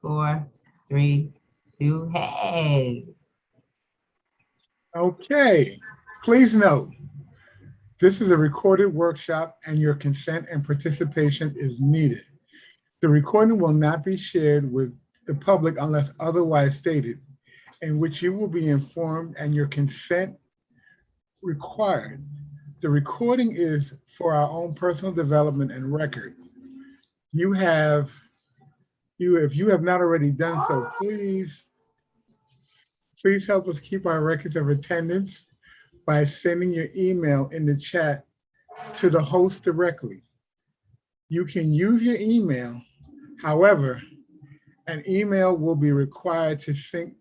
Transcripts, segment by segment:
4, 3, 2, hey. Okay, please note, this is a recorded workshop and your consent and participation is needed. The recording will not be shared with the public unless otherwise stated, in which you will be informed and your consent required. The recording is for our own personal development and record. You have, if you have not already done so, please help us keep our records of attendance by sending your email in the chat to the host directly. You can use your email. However, an email will be required to sync,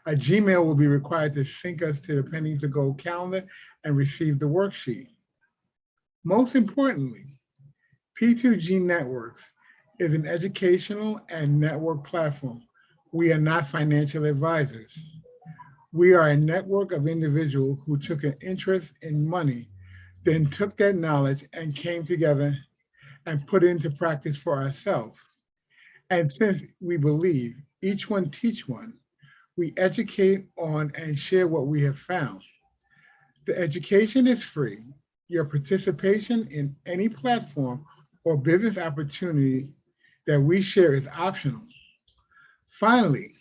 a Gmail will be required to sync us to the Pennies to Gold calendar and receive the worksheet. Most importantly, P2G Networks is an educational and network platform. We are not financial advisors. We are a network of individuals who took an interest in money, then took that knowledge and came together and put it into practice for ourselves. And since we believe each one teach one, we educate on and share what we have found. The education is free. Your participation in any platform or business opportunity that we share is optional. Finally,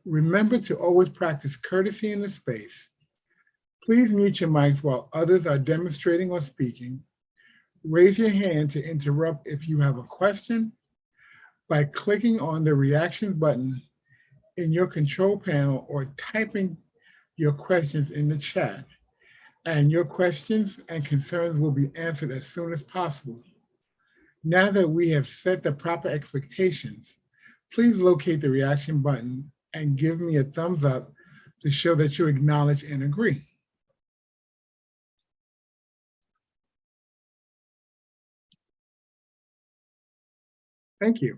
remember to always practice courtesy in the space. Please mute your mics while others are demonstrating or speaking. Raise your hand to interrupt if you have a question by clicking on the reactions button in your control panel or typing your questions in the chat. And your questions and concerns will be answered as soon as possible. Now that we have set the proper expectations, please locate the reaction button and give me a thumbs up to show that you acknowledge and agree. Thank you.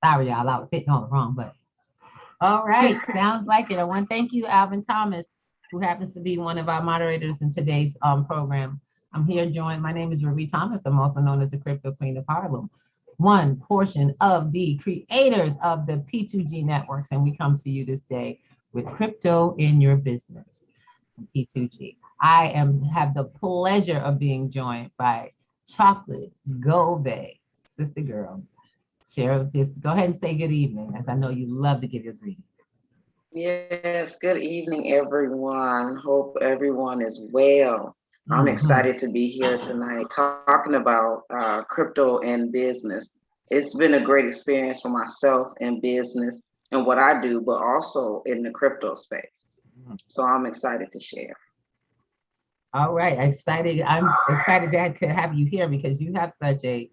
Sorry, y'all, I was hitting on the wrong button. All right, sounds like it. I want to thank you, Alvin Thomas, who happens to be one of our moderators in today's program. I'm here joined, my name is Ruby Thomas. I'm also known as the Crypto Queen of Harlem, one portion of the creators of the P2G networks. And we come to you this day with crypto in your business, P2G. I have the pleasure of being joined by Chocolate Gobe, sister girl. Cheryl, just go ahead and say good evening, as I know you love to give your greetings. Yes, good evening, everyone. Hope everyone is well. I'm Mhm. excited to be here tonight talking about crypto and business. It's been a great experience for myself in business and what I do, but also in the crypto space. So I'm excited to share. All right, excited. I'm excited to have you here because you have such a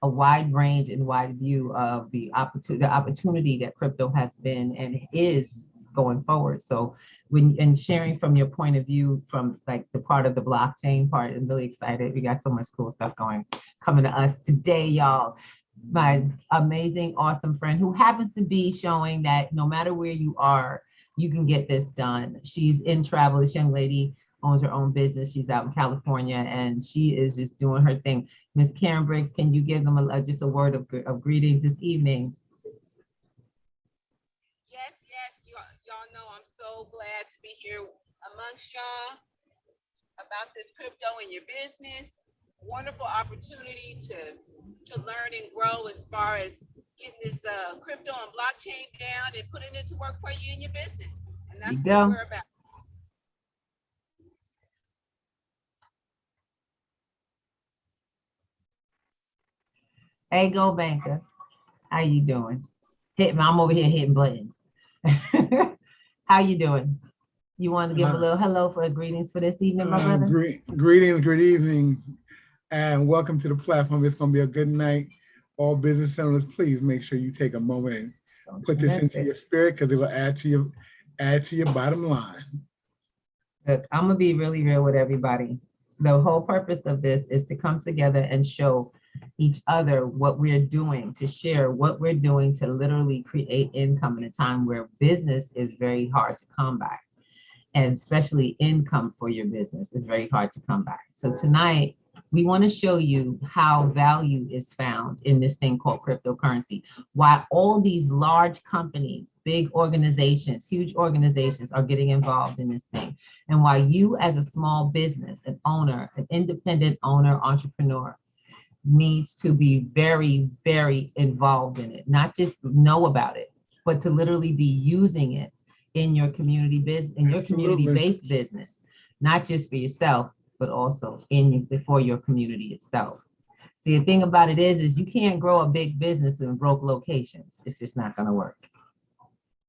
wide range and wide view of the opportunity that crypto has been and is going forward. So when and sharing from your point of view from like the part of the blockchain part, I'm really excited. We got so much cool stuff coming to us today, y'all. My amazing, awesome friend who happens to be showing that no matter where you are, you can get this done. She's in travel. This young lady owns her own business. She's out in California and she is just doing her thing. Miss Karen Briggs, can you give them just a word of greetings this evening? Yes, y'all know I'm so glad to be here amongst y'all about this crypto in your business. Wonderful opportunity to learn and grow as far as getting this crypto and blockchain down and putting it to work for you in your business. And that's what we're about. Hey, Go Banker, how you doing? I'm over here hitting buttons. How you doing? You want to give a little hello for greetings for this evening, my brother? Greetings, good evening, and welcome to the platform. It's going to be a good night. All business owners, please make sure you take a moment and put this into your spirit because it will add to your bottom line. Look, I'm gonna be really real with everybody. The whole purpose of this is to come together and show each other what we're doing, to share what we're doing to literally create income in a time where business is very hard to come by. And especially income for your business is very hard to come by. So tonight, We want to show you how value is found in this thing called cryptocurrency. Why all these large companies, big organizations, huge organizations are getting involved in this thing. And why you as a small business, an owner, an independent owner, entrepreneur, needs to be very, very involved in it. Not just know about it, but to literally be using it in your community business, in your Absolutely. community-based business, not just for yourself, but also in before your community itself. See, the thing about it is you can't grow a big business in broke locations. It's just not going to work.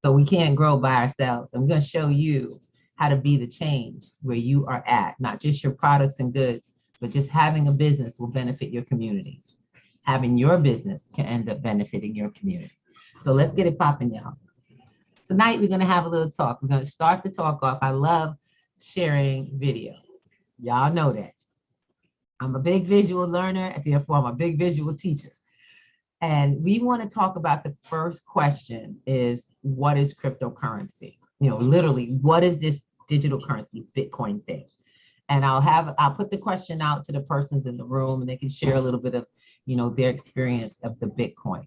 So we can't grow by ourselves. I'm going to show you how to be the change where you are at, not just your products and goods, but just having a business will benefit your community. Having your business can end up benefiting your community. So let's get it popping, y'all. Tonight, we're going to have a little talk. We're going to start the talk off. I love sharing video. Y'all know that. I'm a big visual learner, and therefore I'm a big visual teacher. And we want to talk about the first question is, what is cryptocurrency? You know, literally, what is this digital currency, Bitcoin thing? And I'll put the question out to the persons in the room, and they can share a little bit of, you know, their experience of Bitcoin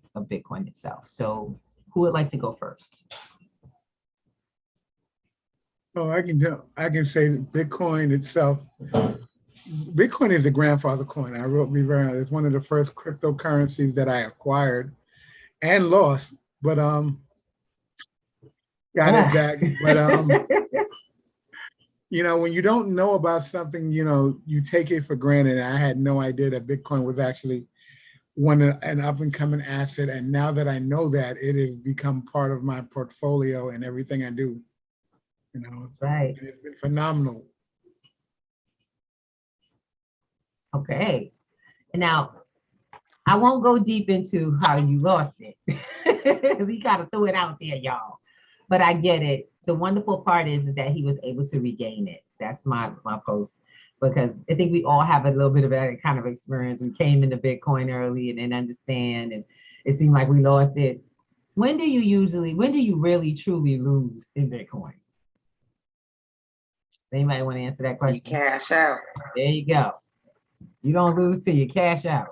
itself. So who would like to go first? Oh, I can say that Bitcoin itself. Bitcoin is the grandfather coin. I wrote me very. It's one of the first cryptocurrencies that I acquired and lost, but got it back. But you know, when you don't know about something, you know, you take it for granted. I had no idea that Bitcoin was actually an up and coming asset, and now that I know that, it has become part of my portfolio and everything I do. You know, Right. it's been phenomenal. Okay. Now, I won't go deep into how you lost it because he kind of threw it out there, y'all. But I get it. The wonderful part is that he was able to regain it. That's my post, because I think we all have a little bit of that kind of experience. We came into Bitcoin early and didn't understand, and it seemed like we lost it. When do you really truly lose in Bitcoin? Anybody want to answer that You question? cash out. There you go. You don't lose till you cash out.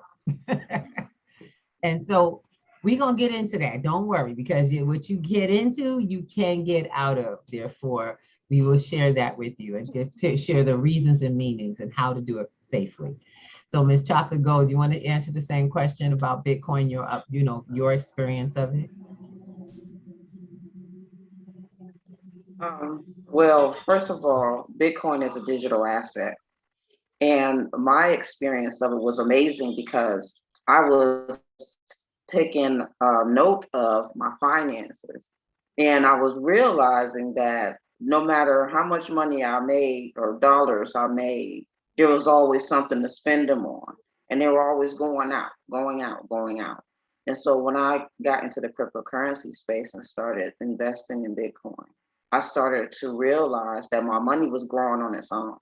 And so we're going to get into that. Don't worry, because what you get into, you can get out of. Therefore, we will share that with you and share the reasons and meanings and how to do it safely. So Ms. Chocolate Gold, do you want to answer the same question about Bitcoin, your experience of it? Well, first of all, Bitcoin is a digital asset. And my experience of it was amazing because I was taking note of my finances. And I was realizing that no matter how much money I made or dollars I made, there was always something to spend them on. And they were always going out, going out, going out. And so when I got into the cryptocurrency space and started investing in Bitcoin, I started to realize that my money was growing on its own.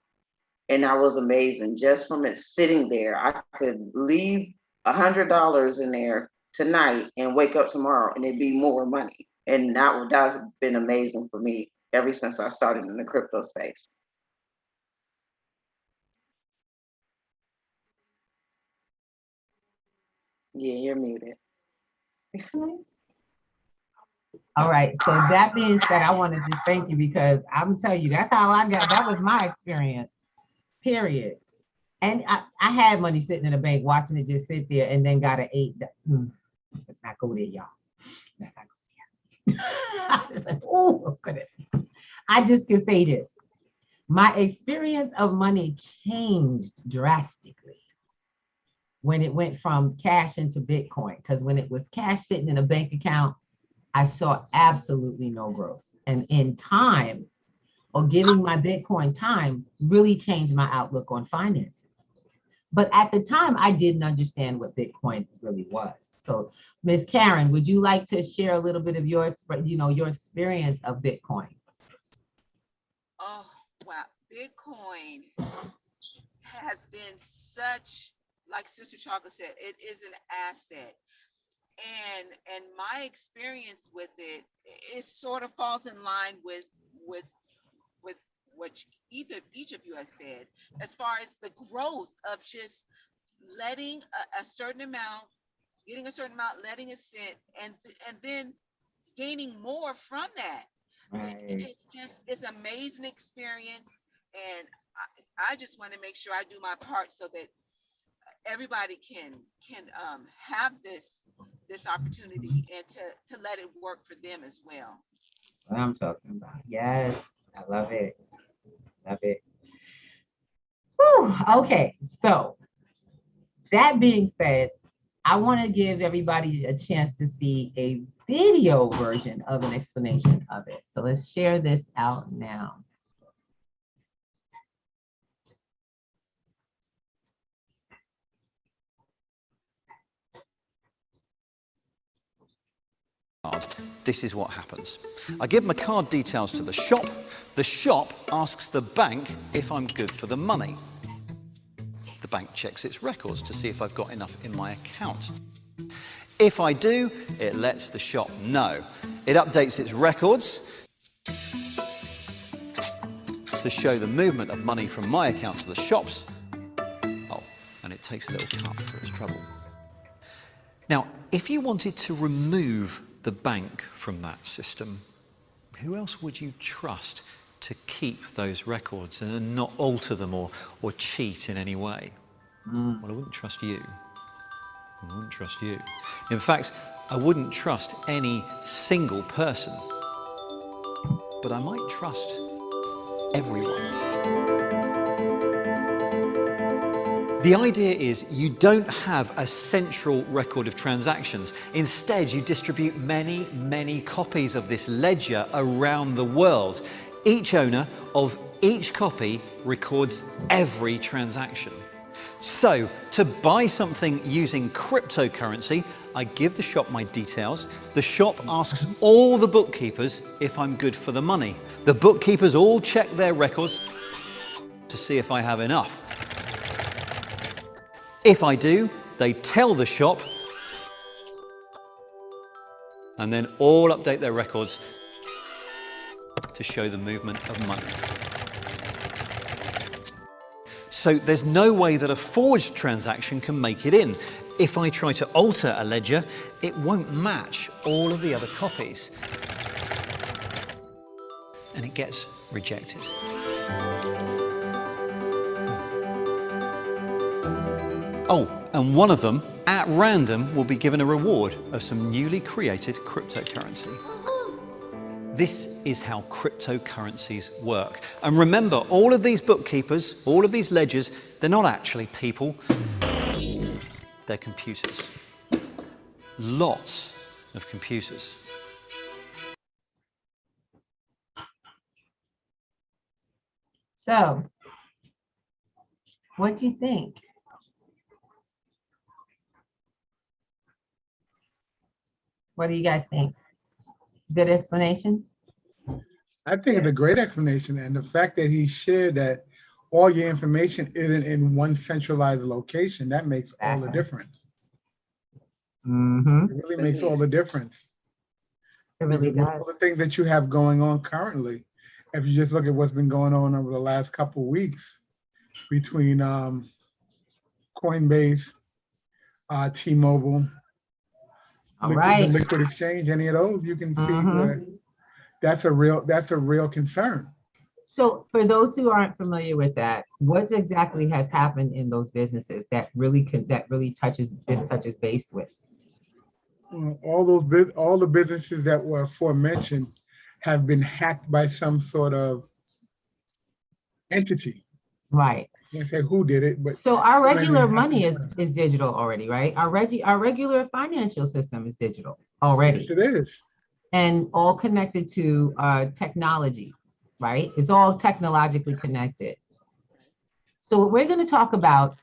And that was amazing. Just from it sitting there, I could leave $100 in there tonight and wake up tomorrow and it'd be more money. And that's been amazing for me ever since I started in the crypto space. Yeah, you're muted. All right. So that being said, I wanted to thank you because I'm telling you, that's how that was my experience, period. And I had money sitting in the bank watching it just sit there and then got an 8. Let's not go there, y'all. Let's not go there. Like, oh, goodness. I just can say this. My experience of money changed drastically when it went from cash into Bitcoin. Because when it was cash sitting in a bank account, I saw absolutely no growth. And in time, or giving my Bitcoin time, really changed my outlook on finances. But at the time, I didn't understand what Bitcoin really was. So, Ms. Karen, would you like to share a little bit of your experience of Bitcoin? Oh, wow. Bitcoin has been such, like Sister Chocolate said, it is an asset. And my experience with it, it sort of falls in line with what each of you has said, as far as the growth of just letting a certain amount, getting a certain amount, letting it sit, and then gaining more from that. It's just, it's an amazing experience. And I just want to make sure I do my part so that everybody can have this opportunity and to let it work for them as well. What I'm talking about. Yes, I love it. Love it. Whew, okay, so that being said, I want to give everybody a chance to see a video version of an explanation of it. So let's share this out now. This is what happens. I give my card details to the shop. The shop asks the bank if I'm good for the money. The bank checks its records to see if I've got enough in my account. If I do, it lets the shop know. It updates its records to show the movement of money from my account to the shop's. Oh, and it takes a little cut for its trouble. Now, if you wanted to remove the bank from that system, who else would you trust to keep those records and not alter them or cheat in any way? Well, I wouldn't trust you. I wouldn't trust you. In fact, I wouldn't trust any single person, but I might trust everyone. The idea is you don't have a central record of transactions. Instead, you distribute many, many copies of this ledger around the world. Each owner of each copy records every transaction. So, to buy something using cryptocurrency, I give the shop my details. The shop asks all the bookkeepers if I'm good for the money. The bookkeepers all check their records to see if I have enough. If I do, they tell the shop, and then all update their records to show the movement of money. So there's no way that a forged transaction can make it in. If I try to alter a ledger, it won't match all of the other copies, and it gets rejected. Oh, and one of them, at random, will be given a reward of some newly created cryptocurrency. This is how cryptocurrencies work. And remember, all of these bookkeepers, all of these ledgers, they're not actually people, they're computers. Lots of computers. So, what do you think? What do you guys think? Good explanation? I think it's a great explanation, and the fact that he shared that all your information isn't in one centralized location, that makes all the difference. Mm-hmm. It really makes all the difference. It really Because does. all the things that you have going on currently, if you just look at what's been going on over the last couple of weeks between Coinbase, T-Mobile, All right. Liquid Exchange, any of those, you can see Mhm. where that's a real concern. So for those who aren't familiar with that, what exactly has happened in those businesses that really touches base with? All the businesses that were aforementioned have been hacked by some sort of entity. Right. I can't say who did it, but So our somebody regular hacked money it. is digital already, right? Our regular financial system is digital already, Yes, it is. and all connected to technology, right? It's all technologically connected. So what we're going to talk about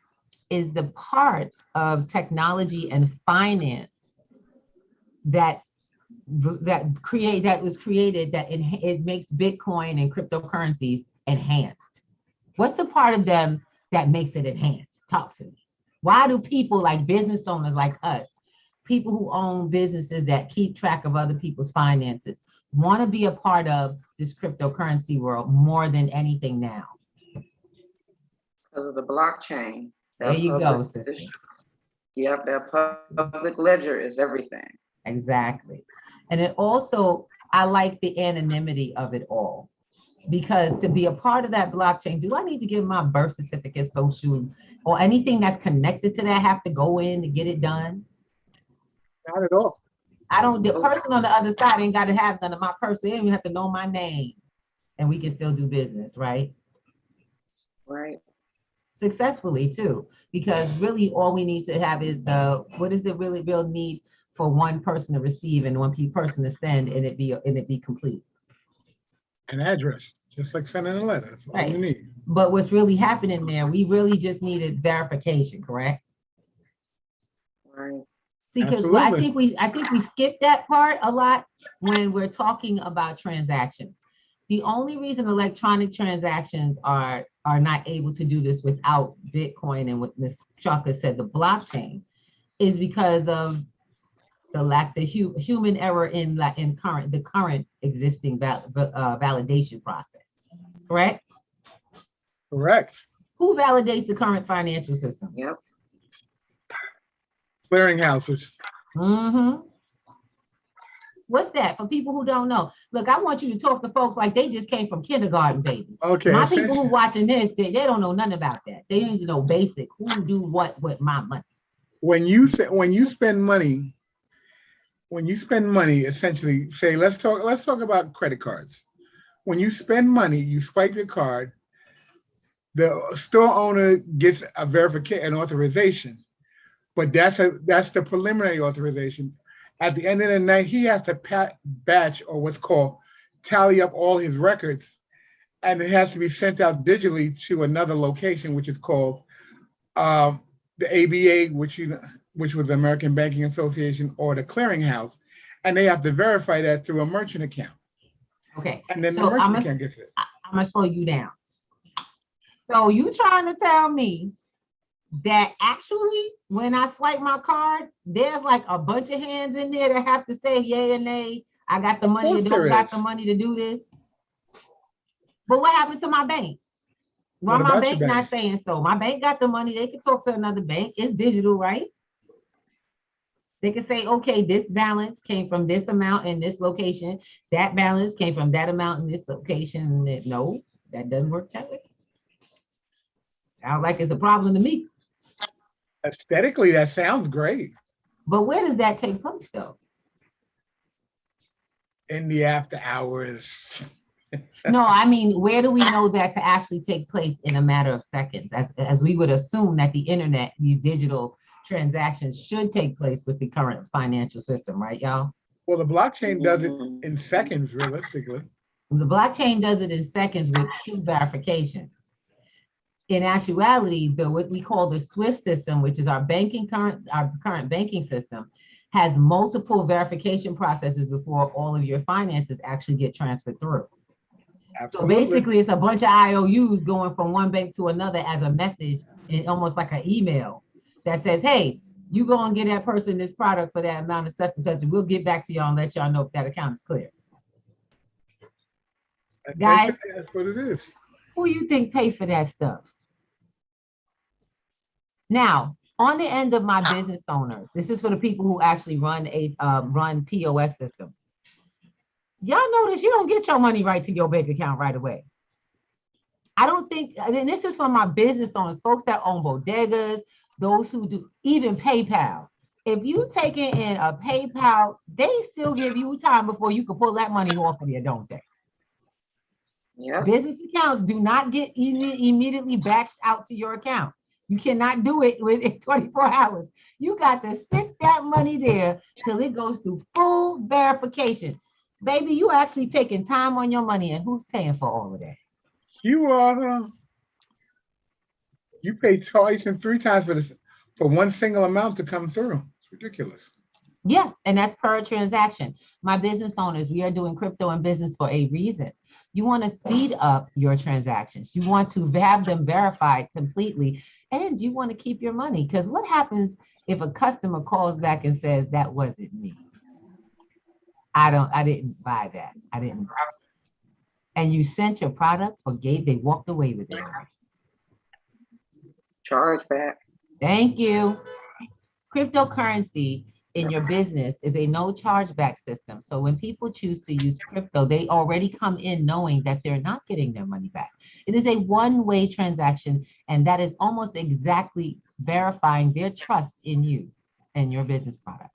is the part of technology and finance that was created that it makes Bitcoin and cryptocurrencies enhanced. What's the part of them that makes it enhanced? Talk to me. Why do people like business owners like us, people who own businesses that keep track of other people's finances, want to be a part of this cryptocurrency world more than anything now? Because of the blockchain. There That you go, public, sister. yep, that public ledger is everything. Exactly. And it also, I like the anonymity of it all. Because to be a part of that blockchain, do I need to give my birth certificate, social, or anything that's connected to that have to go in to get it done? Not at all. I don't, the person on the other side ain't got to have none of my person. They don't even have to know my name. And we can still do business, right? Right. Successfully too. Because really all we need to have is what is it really real need for one person to receive and one person to send and it be complete. An address, just like sending a letter. That's all you Right. need. But what's really happening there, we really just needed verification, correct? Right. See, because I think we skip that part a lot when we're talking about transactions. The only reason electronic transactions are not able to do this without Bitcoin and what Ms. Chaka said, the blockchain, is because of the human error in the current existing validation process. Correct? Correct. Who validates the current financial system? Yep. Clearinghouses. Mm-hmm. What's that for people who don't know? Look, I want you to talk to folks like they just came from kindergarten, baby. Okay. My people who watching this, they don't know nothing about that. They need to know basic who do what with my money. When you spend money, essentially, say let's talk about credit cards. When you spend money, you swipe your card. The store owner gets a verification, an authorization, but that's the preliminary authorization. At the end of the night, he has to batch or what's called tally up all his records, and it has to be sent out digitally to another location, which is called the ABA, which was the American Banking Association, or the clearinghouse, and they have to verify that through a merchant account. Okay. And then so the merchant account gets it. I'm gonna slow you down. So you trying to tell me that actually when I swipe my card, there's like a bunch of hands in there that have to say yay or nay, I got the money or don't got the money to do this? But what happened to my bank? Why my bank not saying so? My bank got the money. They can talk to another bank. It's digital, right? They can say, okay, this balance came from this amount in this location. That balance came from that amount in this location. No, that doesn't work that way. Sounds like it's a problem to me. Aesthetically, that sounds great. But where does that take place though? In the after hours. No, I mean, where do we know that to actually take place in a matter of seconds? As we would assume that the internet, these digital transactions should take place with the current financial system, right, y'all? Well, the blockchain does it in seconds, realistically. The blockchain does it in seconds with true verification. In actuality, what we call the SWIFT system, which is our current banking system, has multiple verification processes before all of your finances actually get transferred through. Absolutely. So basically, it's a bunch of IOUs going from one bank to another as a message, and almost like an email that says, hey, you go and get that person this product for that amount of such and such, and we'll get back to y'all and let y'all know if that account is clear. Guys, that's what it is. Who you think pay for that stuff? Now, on the end of my business owners, this is for the people who actually run POS systems. Y'all notice you don't get your money right to your bank account right away. I don't think, and this is for my business owners, folks that own bodegas, those who do, even PayPal. If you take it in a PayPal, they still give you time before you can pull that money off of there, don't they? Yeah. Business accounts do not get immediately batched out to your account. You cannot do it within 24 hours. You got to sit that money there till it goes through full verification. Baby, you actually taking time on your money, and who's paying for all of that? You are. You pay twice and three times for one single amount to come through. It's ridiculous. Yeah, and that's per transaction. My business owners, we are doing crypto and business for a reason. You want to speed up your transactions. You want to have them verified completely, and you want to keep your money. Because what happens if a customer calls back and says, that wasn't me? I didn't buy that. I didn't. And you sent your product or they walked away with it. Charge back. Thank you. Cryptocurrency in your business is a no chargeback system. So when people choose to use crypto, they already come in knowing that they're not getting their money back. It is a one-way transaction, and that is almost exactly verifying their trust in you and your business product.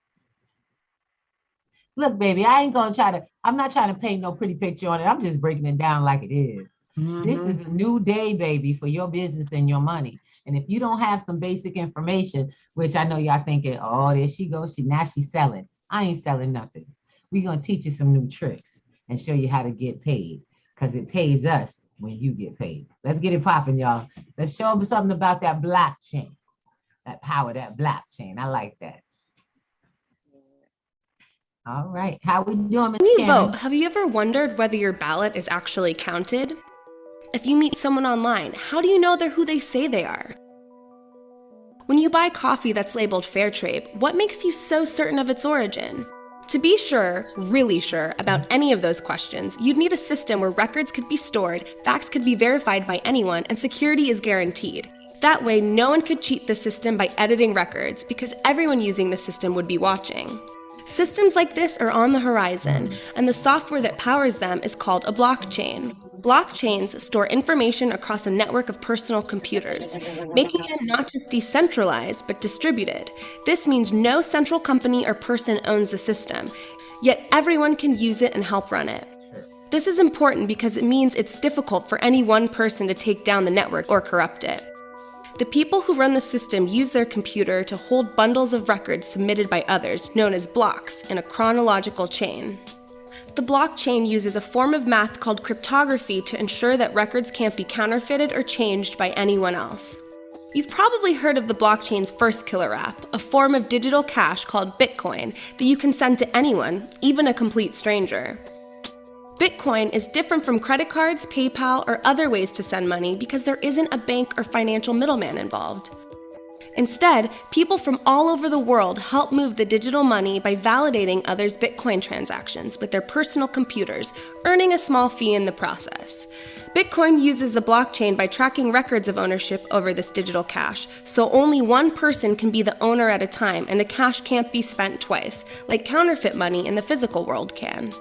Look, baby, I'm not trying to paint no pretty picture on it. I'm just breaking it down like it is. This is a new day, baby, for your business and your money. And if you don't have some basic information, which I know y'all thinking, oh, there she goes, she's selling. I ain't selling nothing. We're gonna teach you some new tricks and show you how to get paid, because it pays us when you get paid. Let's get it popping, y'all. Let's show them something about that blockchain, that power, that blockchain. I like that. All right, how we doing, Miss When you Karen? vote, have you ever wondered whether your ballot is actually counted? If you meet someone online, how do you know they're who they say they are? When you buy coffee that's labeled fair trade, what makes you so certain of its origin? To be sure, really sure, about any of those questions, you'd need a system where records could be stored, facts could be verified by anyone, and security is guaranteed. That way, no one could cheat the system by editing records, because everyone using the system would be watching. Systems like this are on the horizon, and the software that powers them is called a blockchain. Blockchains store information across a network of personal computers, making them not just decentralized, but distributed. This means no central company or person owns the system, yet everyone can use it and help run it. This is important because it means it's difficult for any one person to take down the network or corrupt it. The people who run the system use their computer to hold bundles of records submitted by others, known as blocks, in a chronological chain. The blockchain uses a form of math called cryptography to ensure that records can't be counterfeited or changed by anyone else. You've probably heard of the blockchain's first killer app, a form of digital cash called Bitcoin that you can send to anyone, even a complete stranger. Bitcoin is different from credit cards, PayPal, or other ways to send money because there isn't a bank or financial middleman involved. Instead, people from all over the world help move the digital money by validating others' Bitcoin transactions with their personal computers, earning a small fee in the process. Bitcoin uses the blockchain by tracking records of ownership over this digital cash, so only one person can be the owner at a time and the cash can't be spent twice, like counterfeit money in the physical world can.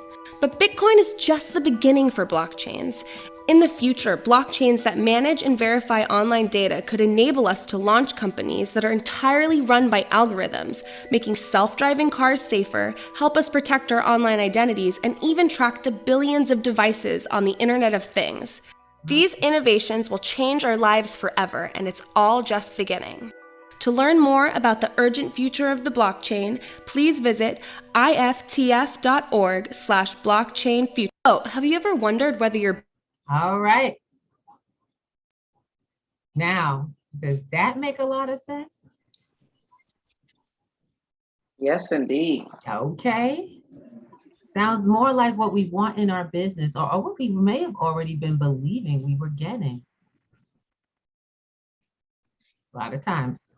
But Bitcoin is just the beginning for blockchains. In the future, blockchains that manage and verify online data could enable us to launch companies that are entirely run by algorithms, making self-driving cars safer, help us protect our online identities, and even track the billions of devices on the Internet of Things. These innovations will change our lives forever, and it's all just beginning. To learn more about the urgent future of the blockchain, please visit iftf.org/blockchainfuture. Oh, have you ever wondered whether your All right. Now, does that make a lot of sense? Yes, indeed. Okay. Sounds more like what we want in our business, or what we may have already been believing we were getting. A lot of times.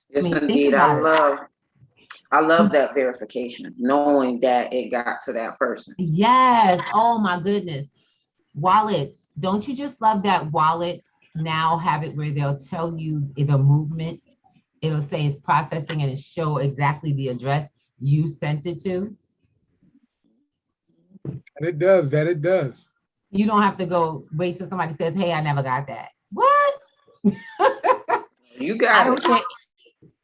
Yes, think indeed. about I love that verification, knowing that it got to that person. Yes. Oh my goodness. Wallets. Don't you just love that wallets now have it where they'll tell you the movement? It'll say it's processing and it show exactly the address you sent it to. That it does, that it does. You don't have to go wait till somebody says, hey, I never got that. What? You I got don't it. care.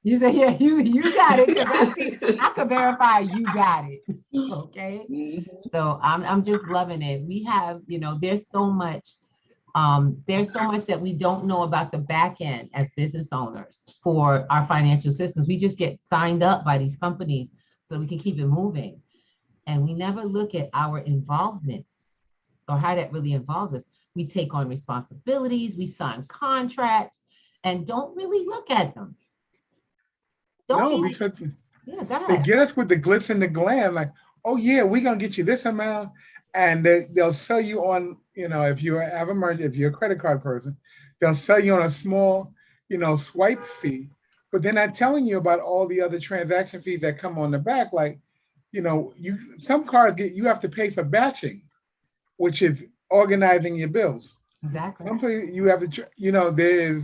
You say, yeah, you got it. 'Cause I could verify you got it. Okay. Mhm. So I'm just loving it. We have, there's so much that we don't know about the back end as business owners for our financial systems. We just get signed up by these companies so we can keep it moving. And we never look at our involvement or how that really involves us. We take on responsibilities, we sign contracts, and don't really look at them. Because Yeah, go they ahead. get us with the glitz and the glam, like, oh yeah, we're gonna get you this amount, and they'll sell you on, if you have a merchant, if you're a credit card person, they'll sell you on a small, swipe fee, but they're not telling you about all the other transaction fees that come on the back. Like, some cards you have to pay for batching, which is organizing your bills. Exactly. Some you have to, there's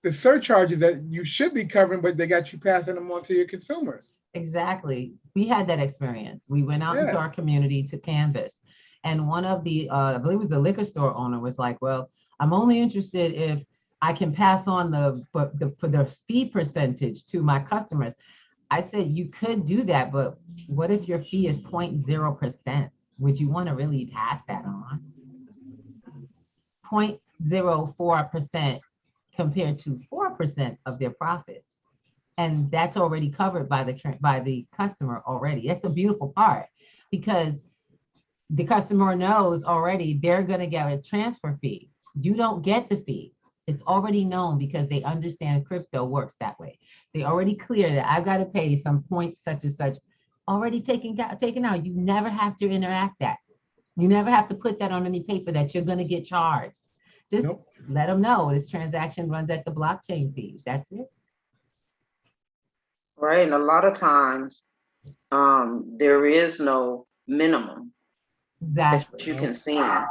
the surcharges that you should be covering, but they got you passing them on to your consumers. Exactly. We had that experience. We went out into Yeah. our community to canvas. And one of the, I believe it was the liquor store owner was like, well, I'm only interested if I can pass on the fee percentage to my customers. I said, you could do that, but what if your fee is 0.0%? Would you want to really pass that on? 0.04% compared to 4% of their profits. And that's already covered by the customer already. That's the beautiful part, because the customer knows already they're going to get a transfer fee. You don't get the fee. It's already known because they understand crypto works that way. They already clear that I've got to pay some point such and such, already taken out. You never have to interact that. You never have to put that on any paper that you're going to get charged. Just Nope. let them know this transaction runs at the blockchain fees. That's it. Right, and a lot of times, there is no minimum that Exactly. you can send.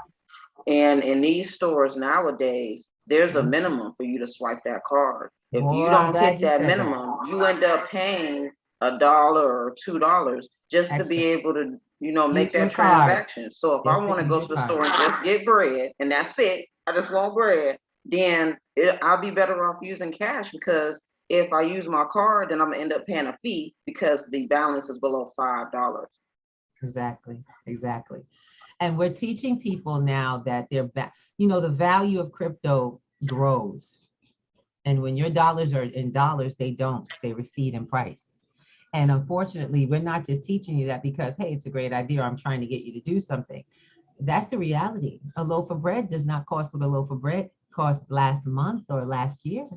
And in these stores nowadays, there's a minimum for you to swipe that card. If Boy, you I'm don't glad hit you that said that. minimum, you end up paying $1 or $2 just to be Extra. able to, make Use your that card. transaction. So if I Just to want to use go your to the card. store and just get bread and that's it, I just want bread, then I'll be better off using cash, because if I use my card, then I'm gonna end up paying a fee because the balance is below $5. Exactly. And we're teaching people now that the value of crypto grows. And when your dollars are in dollars, they recede in price. And unfortunately, we're not just teaching you that because, hey, it's a great idea, I'm trying to get you to do something. That's the reality. A loaf of bread does not cost what a loaf of bread cost last month or last year.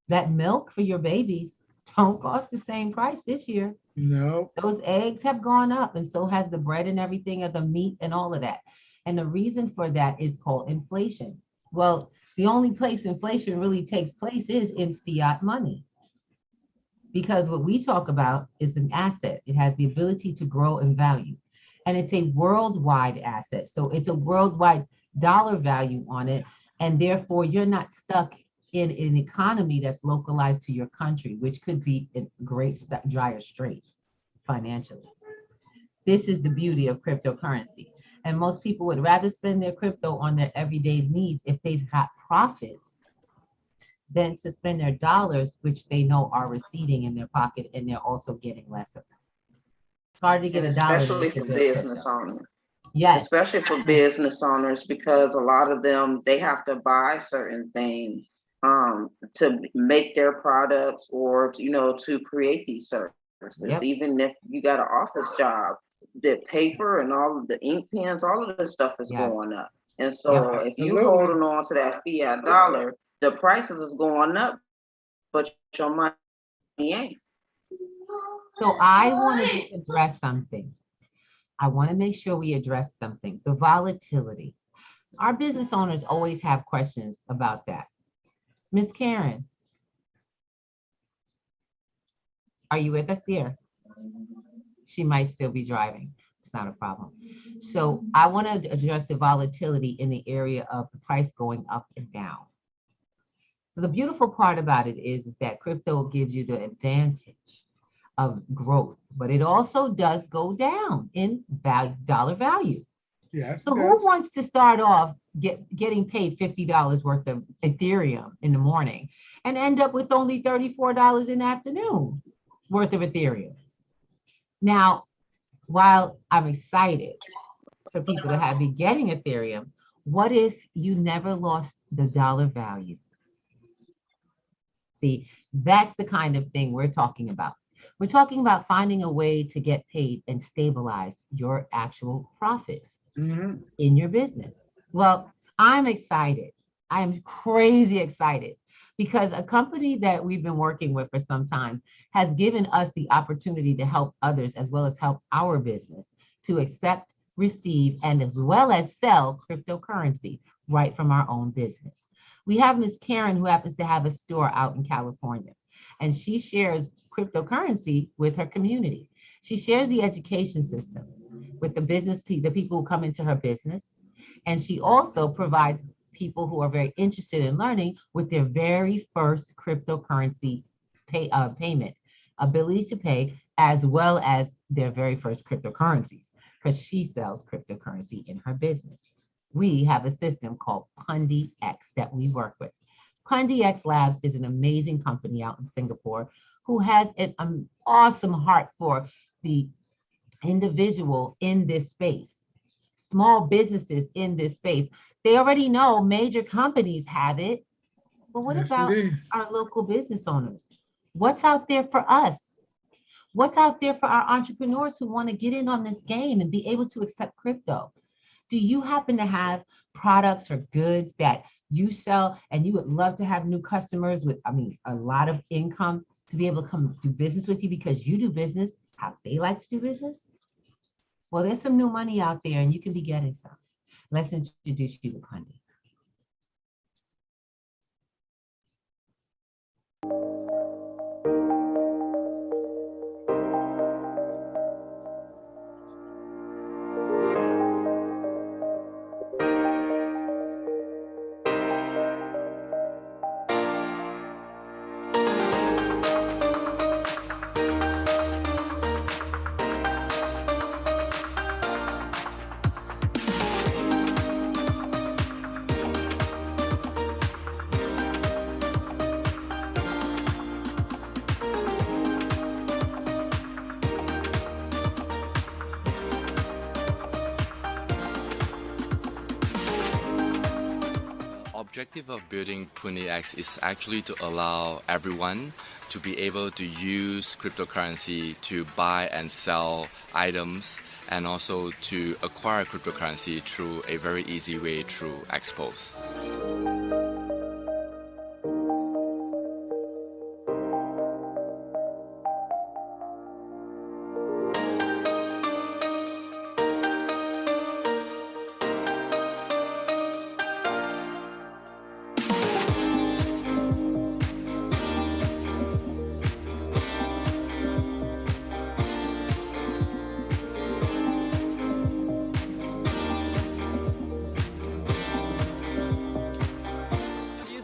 That milk for your babies don't cost the same price this year. No. Those eggs have gone up, and so has the bread and everything, and the meat and all of that. And the reason for that is called inflation. Well, the only place inflation really takes place is in fiat money. Because what we talk about is an asset. It has the ability to grow in value. And it's a worldwide asset. So it's a worldwide dollar value on it. And therefore, you're not stuck in an economy that's localized to your country, which could be in great dire straits financially. This is the beauty of cryptocurrency. And most people would rather spend their crypto on their everyday needs if they've got profits than to spend their dollars, which they know are receding in their pocket, and they're also getting less of them. It's hard to get And a dollar especially to for build business crypto. owners. Yes. Especially for business owners, because a lot of them, they have to buy certain things to make their products, or to create these services. Yep. Even if you got an office job, the paper and all of the ink pens, all of this stuff is Yes. going up. And so Yep. if you Absolutely. holding on to that fiat dollar, the prices is going up, but your money ain't. So I want to address something. I want to make sure we address something, the volatility. Our business owners always have questions about that. Miss Karen, are you with us, dear? She might still be driving. It's not a problem. So I want to address the volatility in the area of the price going up and down. So the beautiful part about it is that crypto gives you the advantage of growth, but it also does go down in dollar value. Yes. So who wants to start off getting paid $50 worth of Ethereum in the morning and end up with only $34 in the afternoon worth of Ethereum? Now, while I'm excited for people to be getting Ethereum, what if you never lost the dollar value? See, that's the kind of thing we're talking about. We're talking about finding a way to get paid and stabilize your actual profits in your business. Well, I'm excited. I am crazy excited because a company that we've been working with for some time has given us the opportunity to help others as well as help our business to accept, receive, and as well as sell cryptocurrency right from our own business. We have Ms. Karen, who happens to have a store out in California, and she shares cryptocurrency with her community. She shares the education system with the people who come into her business. And she also provides people who are very interested in learning with their very first cryptocurrency payment, ability to pay, as well as their very first cryptocurrencies, because she sells cryptocurrency in her business. We have a system called Pundi X that we work with. Pundi X Labs is an amazing company out in Singapore who has an awesome heart for the individual in this space, small businesses in this space. They already know major companies have it, but what Yes, about indeed. our local business owners? What's out there for us? What's out there for our entrepreneurs who want to get in on this game and be able to accept crypto? Do you happen to have products or goods that you sell and you would love to have new customers with, a lot of income to be able to come do business with you because you do business how they like to do business? Well, there's some new money out there and you can be getting some. Let's introduce you to Pundi. Objective of building Pundi X is actually to allow everyone to be able to use cryptocurrency to buy and sell items and also to acquire cryptocurrency through a very easy way through Xpose.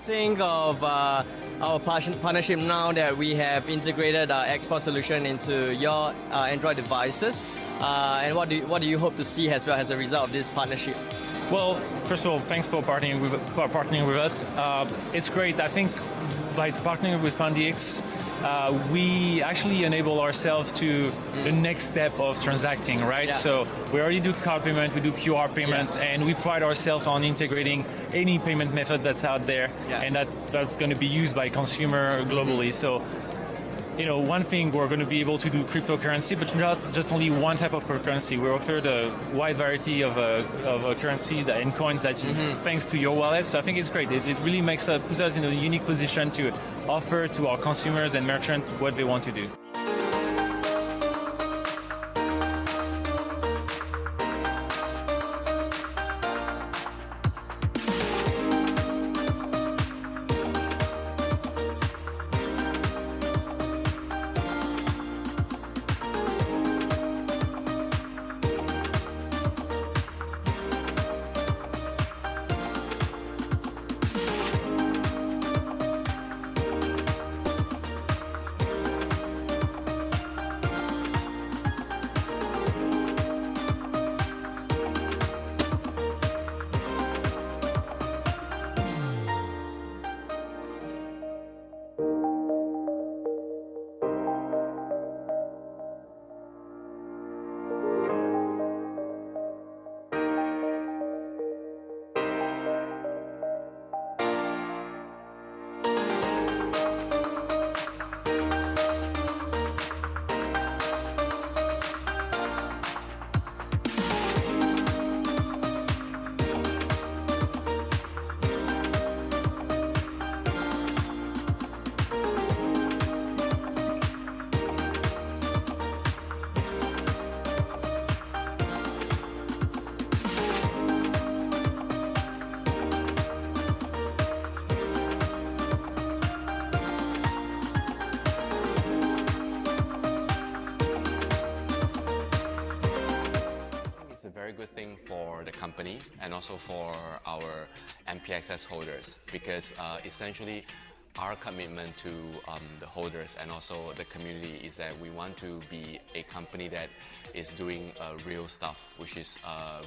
Think of our partnership now that we have integrated our Xpose solution into your Android devices, and what do you hope to see as well as a result of this partnership? Well, first of all, thanks for partnering with us. It's great. I think by partnering with FundiX, we actually enable ourselves to the next step of transacting, right? Yeah. So we already do card payment, we do QR payment, and we pride ourselves on integrating any payment method that's out there, and that's going to be used by consumer globally. So, one thing, we're going to be able to do cryptocurrency, but not just only one type of cryptocurrency. We offer the wide variety of a currency and coins that thanks to your wallet. So I think it's great. It really puts us in a unique position to offer to our consumers and merchants what they want to do. company and also for our MPXS holders, because essentially our commitment to the holders and also the community is that we want to be a company that is doing real stuff, which is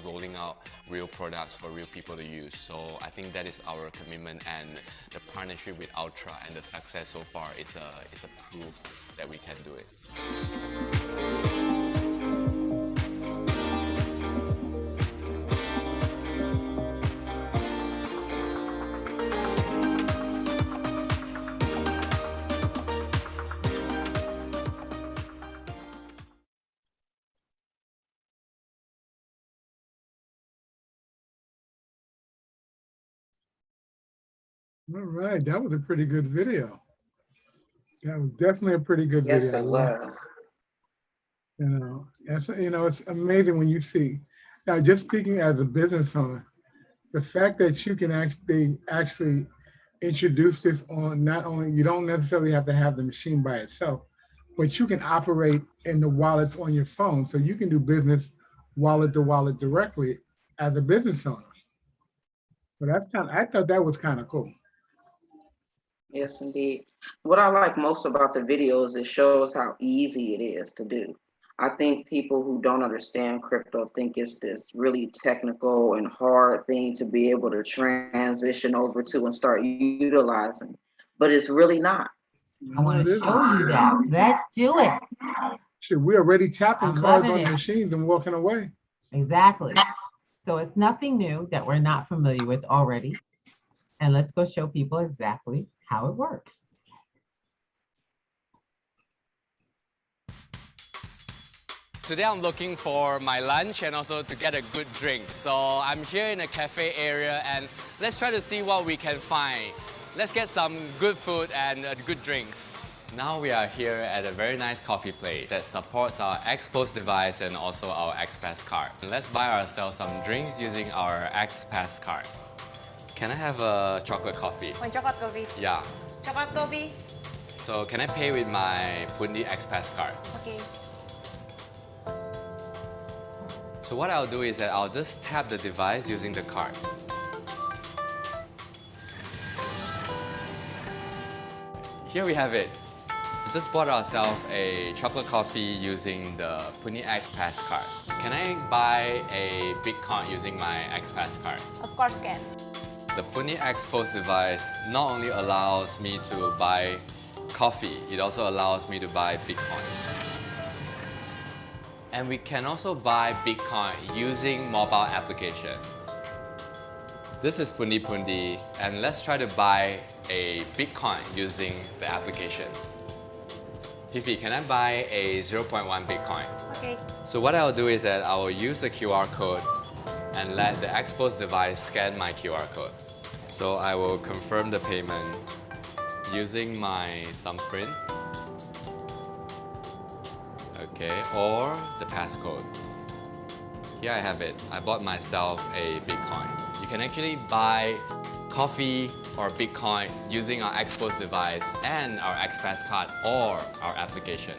rolling out real products for real people to use. So I think that is our commitment, and the partnership with Ultra and the success so far is a proof that we can do it. All right, that was a pretty good video. That was definitely a pretty good Yes, video. it was. It's amazing when you see. Now, just speaking as a business owner, the fact that you can actually introduce this on, not only, you don't necessarily have to have the machine by itself, but you can operate in the wallets on your phone. So you can do business wallet to wallet directly as a business owner. So that's I thought that was kind of cool. Yes, indeed. What I like most about the videos, it shows how easy it is to do. I think people who don't understand crypto think it's this really technical and hard thing to be able to transition over to and start utilizing, but it's really not. I want to show you that. Let's do it. Shit, we're already tapping I'm cards loving on it. machines and walking away. Exactly. So it's nothing new that we're not familiar with already. And let's go show people exactly how it works. Today I'm looking for my lunch and also to get a good drink. So I'm here in a cafe area and let's try to see what we can find. Let's get some good food and good drinks. Now we are here at a very nice coffee place that supports our XPOS device and also our XPass card. Let's buy ourselves some drinks using our XPass card. Can I have a chocolate coffee? One chocolate coffee. Yeah. Chocolate coffee. So can I pay with my Pundi XPass card? Okay. So what I'll do is that I'll just tap the device using the card. Here we have it. We just bought ourselves a chocolate coffee using the Pundi XPass card. Can I buy a Bitcoin using my XPass card? Of course can. The Pundi XPoS device not only allows me to buy coffee, it also allows me to buy Bitcoin. And we can also buy Bitcoin using mobile application. This is Pundi Pundi, and let's try to buy a Bitcoin using the application. Fifi, can I buy a 0.1 Bitcoin? Okay. So what I'll do is that I will use the QR code and let the XPoS device scan my QR code. So I will confirm the payment using my thumbprint. Okay, or the passcode. Here I have it. I bought myself a Bitcoin. You can actually buy coffee or Bitcoin using our XPoS device and our XPass card or our application.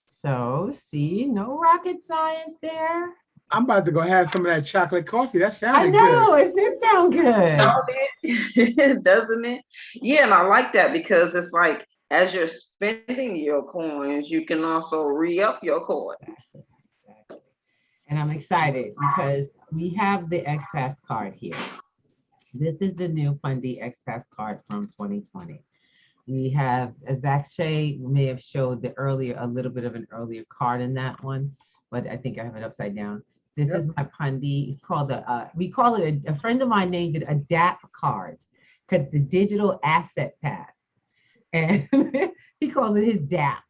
So see, no rocket science there. I'm about to go have some of that chocolate coffee. That I sounded know, good. it did sound good. Doesn't it? Yeah, and I like that because it's like as you're spending your coins, you can also re-up your coins. Exactly. And I'm excited because we have the XPass card here. This is the new Pundi XPass card from 2020. We have, as Akshay may have showed a little bit of an earlier card in that one, but I think I have it upside down. This is my Pundi. It's called we call it, a friend of mine named it a DAP card because it's a digital asset pass. And he calls it his DAP.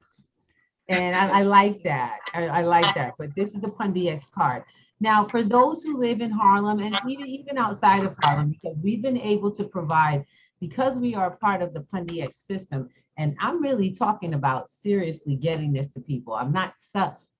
And I like that. I like that. But this is the Pundi X card. Now, for those who live in Harlem and even outside of Harlem, because we've been able to provide, because we are part of the Pundi X system, and I'm really talking about seriously getting this to people. I'm not,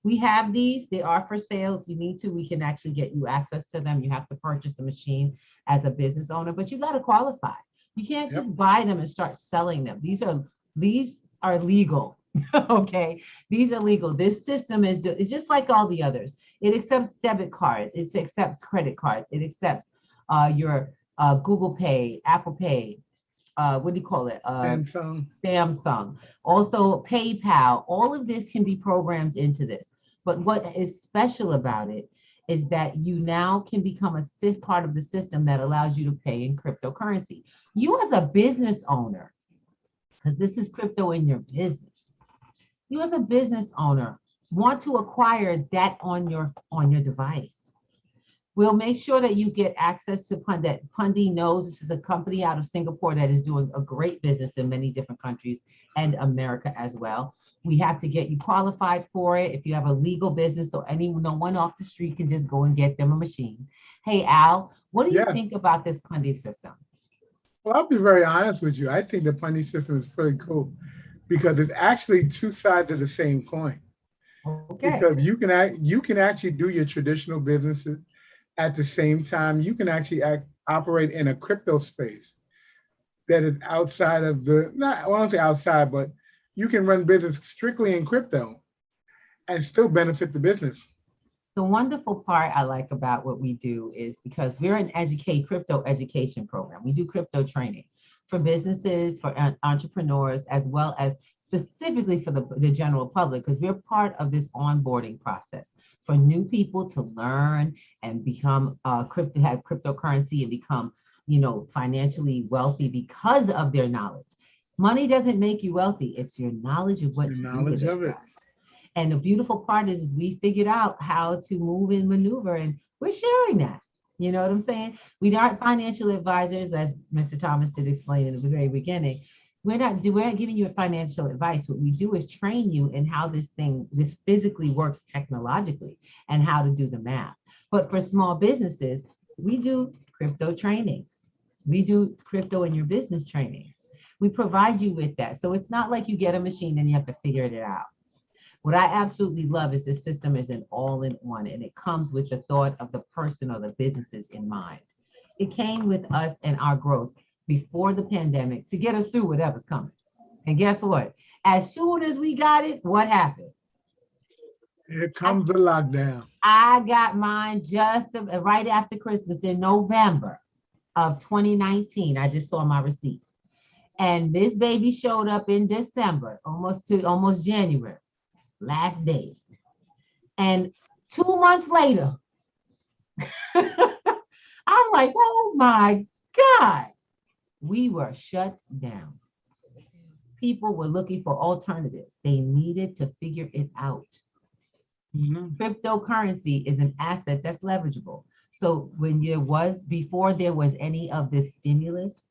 we have these, they are for sale. If you need to, we can actually get you access to them. You have to purchase the machine as a business owner, but you got to qualify. You can't Yep. just buy them and start selling them. These are legal. Okay, these are legal. This system is it's just like all the others. It accepts debit cards. It accepts credit cards. It accepts your Google Pay, Apple Pay. What do you call it? Samsung. Also PayPal. All of this can be programmed into this. But what is special about it is that you now can become a part of the system that allows you to pay in cryptocurrency. You as a business owner, because this is crypto in your business. You as a business owner want to acquire that on your device. We'll make sure that you get access to that Pundi knows. This is a company out of Singapore that is doing a great business in many different countries and America as well. We have to get you qualified for it. If you have a legal business, so no one off the street can just go and get them a machine. Hey, Al, what do you think about this Pundi system? Well, I'll be very honest with you. I think the Pundi system is pretty cool because it's actually two sides of the same coin. Okay. Because you can actually do your traditional businesses at the same time. You can actually operate in a crypto space that is outside of I won't say outside, but you can run business strictly in crypto and still benefit the business. The wonderful part I like about what we do is because we're an crypto education program. We do crypto training for businesses, for entrepreneurs, as well as specifically for the general public, because we're part of this onboarding process for new people to learn and become have cryptocurrency and become, financially wealthy because of their knowledge. Money doesn't make you wealthy. It's your knowledge of what to do with it. And the beautiful part is we figured out how to move and maneuver, and we're sharing that. You know what I'm saying? We aren't financial advisors, as Mr. Thomas did explain in the very beginning. We're not giving you financial advice. What we do is train you in how this physically works technologically and how to do the math. But for small businesses, we do crypto trainings. We do crypto in your business trainings. We provide you with that. So it's not like you get a machine and you have to figure it out. What I absolutely love is this system is an all-in-one, and it comes with the thought of the person or the businesses in mind. It came with us and our growth before the pandemic to get us through whatever's coming. And guess what? As soon as we got it, what happened? Here comes the lockdown. I got mine just right after Christmas in November of 2019. I just saw my receipt. And this baby showed up in December, almost January. Last days. And 2 months later, I'm like, oh my God, we were shut down. People were looking for alternatives. They needed to figure it out. Cryptocurrency is an asset that's leverageable. So before there was any of this stimulus,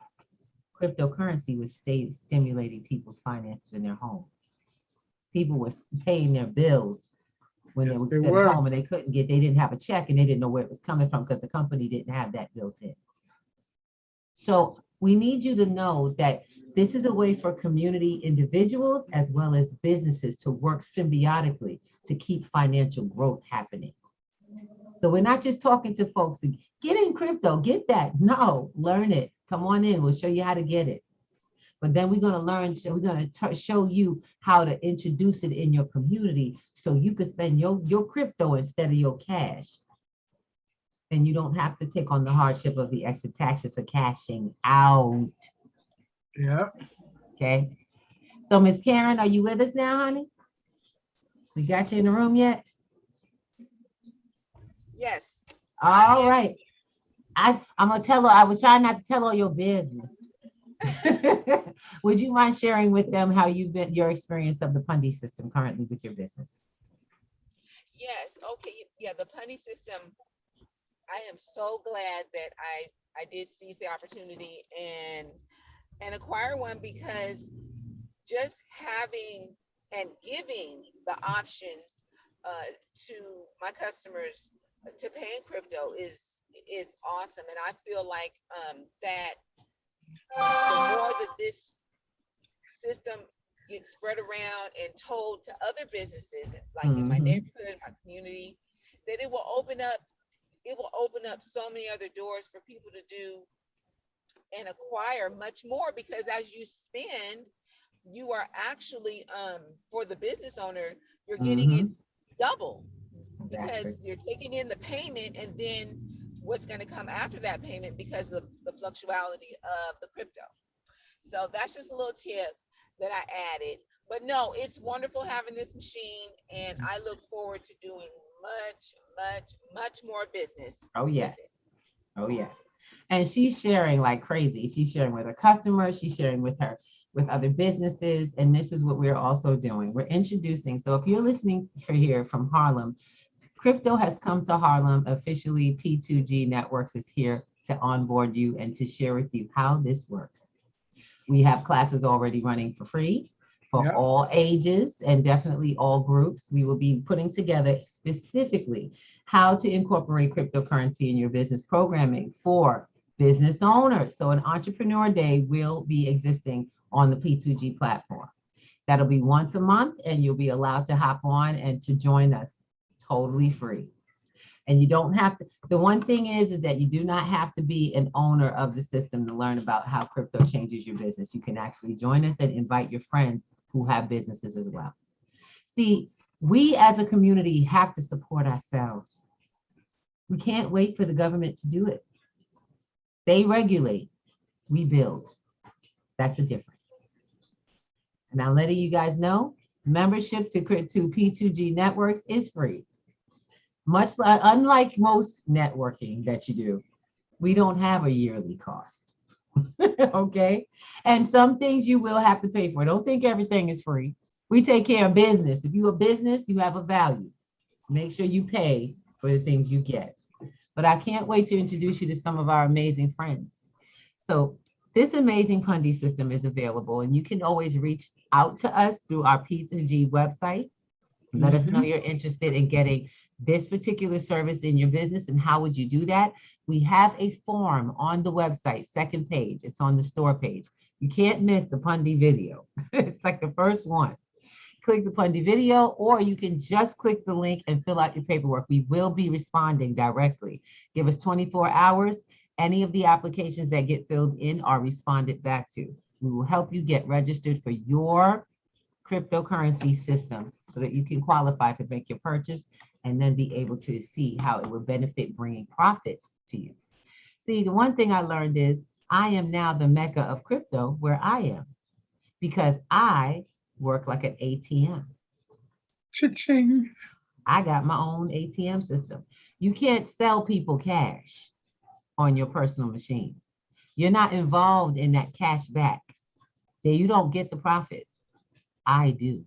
cryptocurrency was stimulating people's finances in their homes. People were paying their bills when they were home and they didn't have a check and they didn't know where it was coming from because the company didn't have that built in. So we need you to know that this is a way for community individuals as well as businesses to work symbiotically to keep financial growth happening. So we're not just talking to folks to get in crypto, get that. No, learn it. Come on in. We'll show you how to get it. But then we're going to show you how to introduce it in your community so you can spend your crypto instead of your cash. And you don't have to take on the hardship of the extra taxes for cashing out. Yeah. Okay. So Miss Karen, are you with us now, honey? We got you in the room yet? Yes. All right. I'm going to tell her, I was trying not to tell all your business. Would you mind sharing with them how your experience of the Pundi system currently with your business? Yes. Okay. Yeah, the Pundi system. I am so glad that I did seize the opportunity and acquire one, because just having and giving the option to my customers to pay in crypto is awesome, and I feel like that the more that this system gets spread around and told to other businesses, like in my neighborhood, my community, that it will open up so many other doors for people to do and acquire much more, because as you spend, you are actually, for the business owner, you're getting it double, because you're taking in the payment and then what's going to come after that payment because of the fluctuality of the crypto. So that's just a little tip that I added. But no, it's wonderful having this machine, and I look forward to doing much more business. Oh, yes. Oh, yes. And she's sharing like crazy. She's sharing with her customers. She's sharing with other businesses. And this is what we're also doing. We're introducing. So if you're listening here from Harlem, crypto has come to Harlem officially. P2G Networks is here to onboard you and to share with you how this works. We have classes already running for free for all ages and definitely all groups. We will be putting together specifically how to incorporate cryptocurrency in your business programming for business owners. So an entrepreneur day will be existing on the P2G platform. That'll be once a month, and you'll be allowed to hop on and to join us totally free. And you don't have to, the one thing is that you do not have to be an owner of the system to learn about how crypto changes your business. You can actually join us and invite your friends who have businesses as well. See, we as a community have to support ourselves. We can't wait for the government to do it. They regulate, we build. That's the difference. And I'm letting you guys know, membership to P2G Networks is free. Much like, unlike most networking that you do, we don't have a yearly cost. Okay? And some things you will have to pay for. Don't think everything is free. We take care of business. If you're a business, you have a value. Make sure you pay for the things you get. But I can't wait to introduce you to some of our amazing friends. So this amazing Pundi system is available, and you can always reach out to us through our P2G website. Let us know you're interested in getting this particular service in your business, and how would you do that? We have a form on the website, second page. It's on the store page. You can't miss the Pundi video. It's like the first one. Click the Pundi video, or you can just click the link and fill out your paperwork. We will be responding directly. Give us 24 hours. Any of the applications that get filled in are responded back to. We will help you get registered for your cryptocurrency system so that you can qualify to make your purchase and then be able to see how it will benefit bringing profits to you. See, the one thing I learned is I am now the mecca of crypto where I am, because I work like an ATM. Cha-ching. I got my own ATM system. You can't sell people cash on your personal machine. You're not involved in that cash back. You don't get the profits. I do.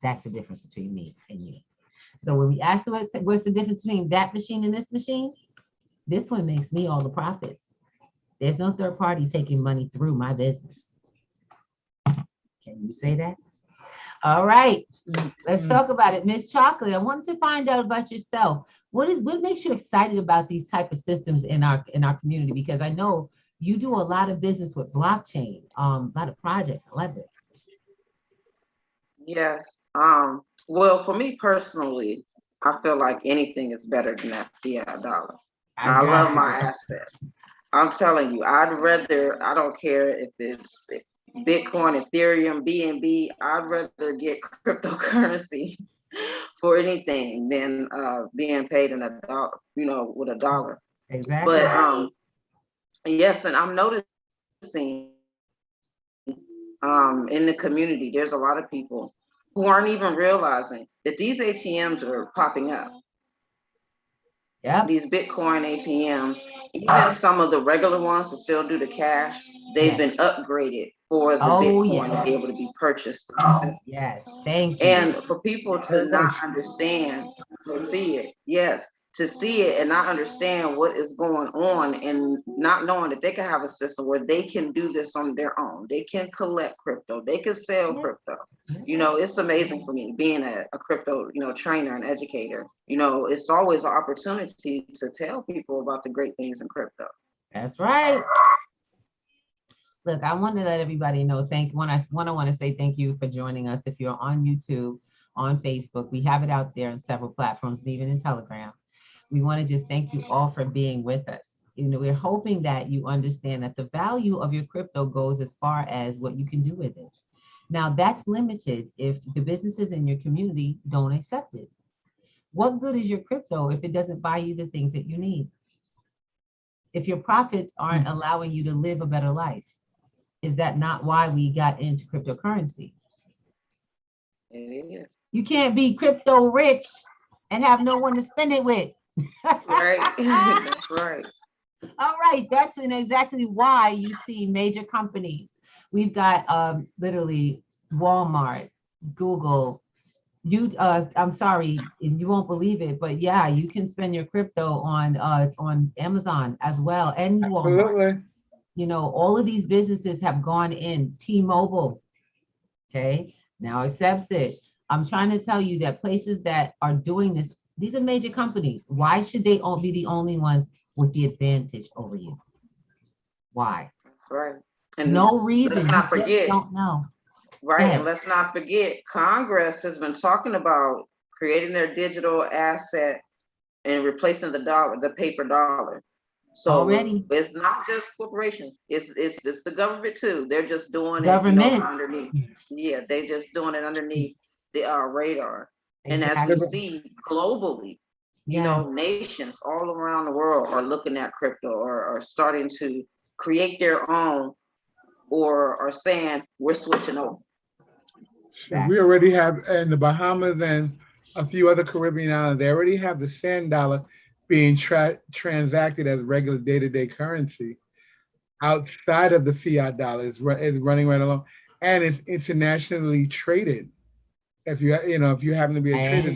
That's the difference between me and you. So when we ask what's the difference between that machine and this machine, this one makes me all the profits. There's no third party taking money through my business. Can you say that? All right, let's talk about it. Miss Chocolate, I wanted to find out about yourself. What makes you excited about these type of systems in our community? Because I know you do a lot of business with blockchain, a lot of projects. I love it. Yes. Well, for me personally, I feel like anything is better than that fiat dollar. I love my assets. I'm telling you, I don't care if it's Bitcoin, Ethereum, BNB, I'd rather get cryptocurrency for anything than being paid in a dollar, with a dollar. Exactly. But yes, and I'm noticing in the community, there's a lot of people who aren't even realizing that these ATMs are popping up. Yeah. These Bitcoin ATMs, even some of the regular ones that still do the cash, they've been upgraded for the Bitcoin to be able to be purchased. Yes, thank you. And for people to not understand, to see it and not understand what is going on, and not knowing that they can have a system where they can do this on their own. They can collect crypto, they can sell crypto. It's amazing for me being a crypto, trainer and educator. It's always an opportunity to tell people about the great things in crypto. That's right. Look, I want to let everybody know, I want to say thank you for joining us. If you're on YouTube, on Facebook, we have it out there on several platforms, and even in Telegram. We want to just thank you all for being with us. we're hoping that you understand that the value of your crypto goes as far as what you can do with it. Now, that's limited if the businesses in your community don't accept it. What good is your crypto if it doesn't buy you the things that you need? If your profits aren't allowing you to live a better life, is that not why we got into cryptocurrency? It is. You can't be crypto rich and have no one to spend it with. Right. That's right. All right, that's exactly why you see major companies. We've got literally Walmart, Google. I'm sorry, you won't believe it, but yeah, you can spend your crypto on Amazon as well, and Walmart. Absolutely. You know, all of these businesses have gone in. T-Mobile, okay, now accepts it. I'm trying to tell you that places that are doing this, these are major companies. Why should they all be the only ones with the advantage over you? Why? That's right. And No reason. let's not You just forget. don't know. Right, Yeah. and let's not forget, Congress has been talking about creating their digital asset and replacing the dollar, the paper dollar. So Already. it's not just corporations; it's the government too. They're just doing it, Government. underneath. Yeah, they just doing it underneath the radar. And as Exactly. we see globally, you know, nations all around the world are looking at crypto or are starting to create their own, or are saying we're switching over. We already have in the Bahamas and a few other Caribbean islands, they already have the sand dollar being transacted as regular day-to-day currency outside of the fiat dollar. Is running right along, and it's internationally traded. If you happen to be a trader,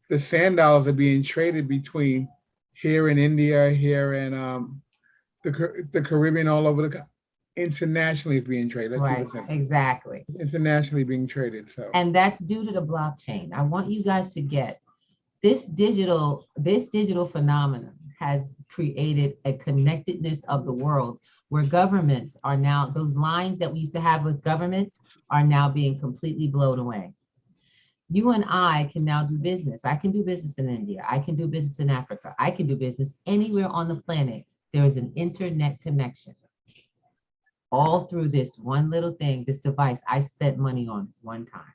the sand dollars are being traded between here in India, here in the Caribbean, all over the internationally is being traded. Right, exactly. Internationally being traded. So, and that's due to the blockchain. I want you guys to get this digital phenomenon has created a connectedness of the world where governments are now, those lines that we used to have with governments are now being completely blown away. You and I can now do business. I can do business in India. I can do business in Africa. I can do business anywhere on the planet. There is an internet connection. All through this one little thing, this device I spent money on one time.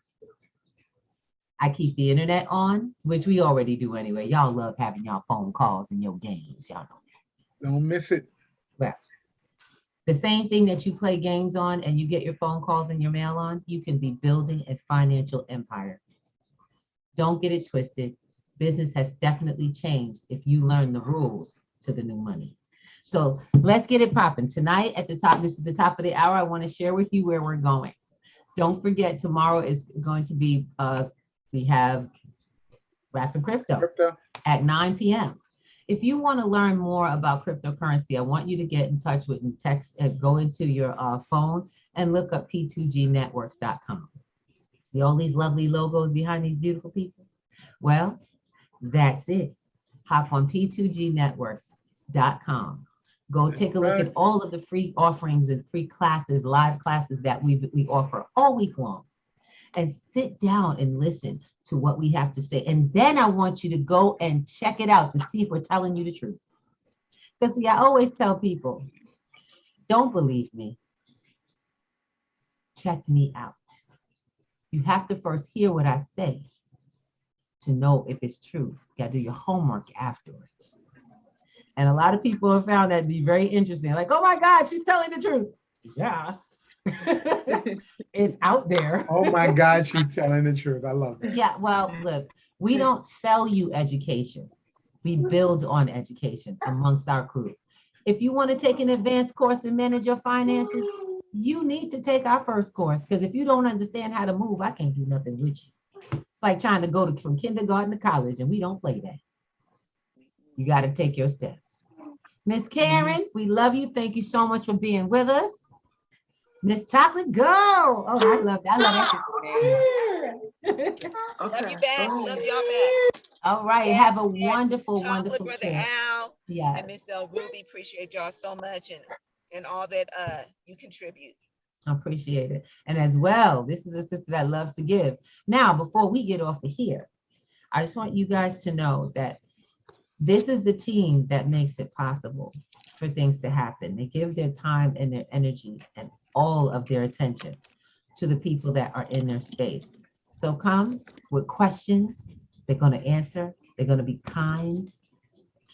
I keep the internet on, which we already do anyway. Y'all love having y'all phone calls and your games. Y'all know that. Don't miss it. Well, the same thing that you play games on and you get your phone calls and your mail on, you can be building a financial empire. Don't get it twisted. Business has definitely changed if you learn the rules to the new money. So let's get it popping. Tonight at the top, this is the top of the hour. I want to share with you where we're going. Don't forget, tomorrow is going to be, we have Rapping Crypto at 9 p.m. If you want to learn more about cryptocurrency, I want you to get in touch with and text, go into your phone and look up p2gnetworks.com. See all these lovely logos behind these beautiful people? Well, that's it. Hop on p2gnetworks.com. Go take a look at all of the free offerings and free classes, live classes that we offer all week long. And sit down and listen to what we have to say. And then I want you to go and check it out to see if we're telling you the truth. Because see, I always tell people, don't believe me. Check me out. You have to first hear what I say to know if it's true. You gotta do your homework afterwards. And a lot of people have found that to be very interesting. Like, oh my God, she's telling the truth. Yeah. It's out there. Oh my God, she's telling the truth. I love that. Yeah, well, look, we don't sell you education. We build on education amongst our crew. If you want to take an advanced course and manage your finances, you need to take our first course, because if you don't understand how to move, I can't do nothing with you. It's like trying to go from kindergarten to college, and we don't play that. You got to take your steps. Miss Karen, we love you. Thank you so much for being with us. Miss Chocolate, go. Oh, I love that. I love that. Love you back. Love y'all back. All right. Yes, have a yes, wonderful, Chocolate, wonderful Brother trip. Al, Yeah. and Miss Ruby, appreciate y'all so much and all that you contribute. I appreciate it. And as well, this is a sister that loves to give. Now, before we get off of here, I just want you guys to know that This is the team that makes it possible for things to happen. They give their time and their energy and all of their attention to the people that are in their space. So come with questions. They're going to answer. They're going to be kind,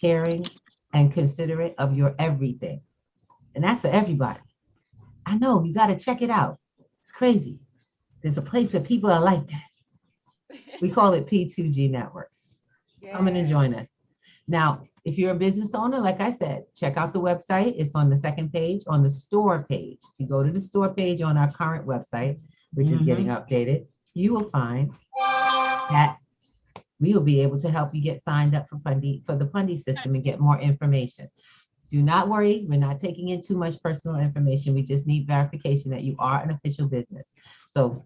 caring, and considerate of your everything. And that's for everybody. I know, you got to check it out. It's crazy. There's a place where people are like that. We call it P2G Networks. Come in and join us. Now, if you're a business owner, like I said, check out the website. It's on the second page, on the store page. If you go to the store page on our current website, which is getting updated, you will find that we will be able to help you get signed up for the Pundy system and get more information. Do not worry, we're not taking in too much personal information. We just need verification that you are an official business. So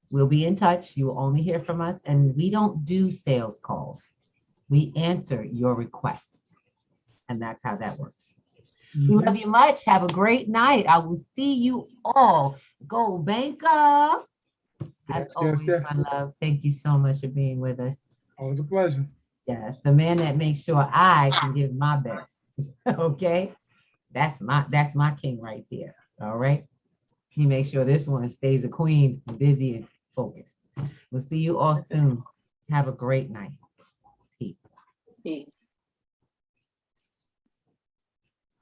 we'll be in touch. You will only hear from us, and we don't do sales calls. We answer your request, and that's how that works. We love you much. Have a great night. I will see you all. Go Banker. As always, my love. Thank you so much for being with us. Always a pleasure. Yes, the man that makes sure I can give my best. Okay, that's my king right there. All right, he makes sure this one stays a queen, busy and focused. We'll see you all soon. Have a great night.